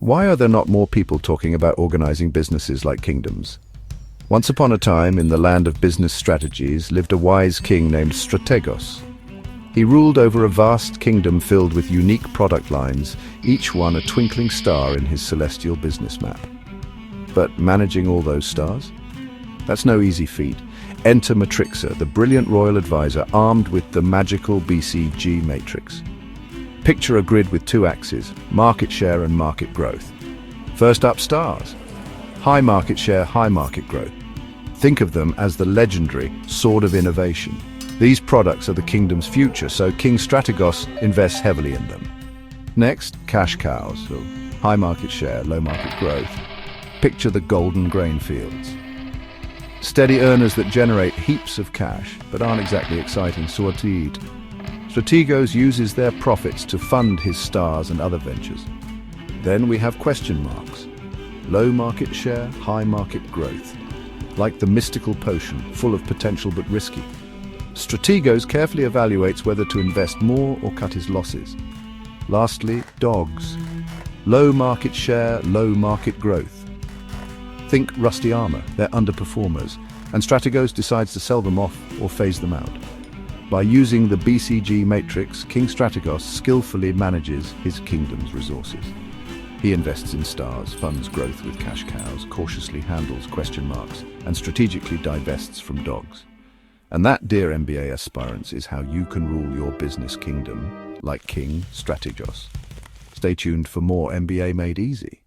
Why are there not more people talking about organizing businesses like kingdoms? Once upon a time, in the land of business strategies, lived a wise king named Strategos. He ruled over a vast kingdom filled with unique product lines, each one a twinkling star in his celestial business map. But managing all those stars? That's no easy feat. Enter Matrixa, the brilliant royal advisor armed with the magical BCG matrix. Picture a grid with two axes, market share and market growth. First up, stars. High market share, high market growth. Think of them as the legendary sword of innovation. These products are the kingdom's future, so King Strategos invests heavily in them. Next, cash cows, so high market share, low market growth. Picture the golden grain fields. Steady earners that generate heaps of cash, but aren't exactly exciting to eat. Strategos uses their profits to fund his stars and other ventures. Then we have question marks. Low market share, high market growth. Like the mystical potion, full of potential but risky. Strategos carefully evaluates whether to invest more or cut his losses. Lastly, dogs. Low market share, low market growth. Think rusty armor, they're underperformers, and Strategos decides to sell them off or phase them out. By using the BCG matrix, King Strategos skillfully manages his kingdom's resources. He invests in stars, funds growth with cash cows, cautiously handles question marks, and strategically divests from dogs. And that, dear MBA aspirants, is how you can rule your business kingdom like King Strategos. Stay tuned for more MBA Made Easy.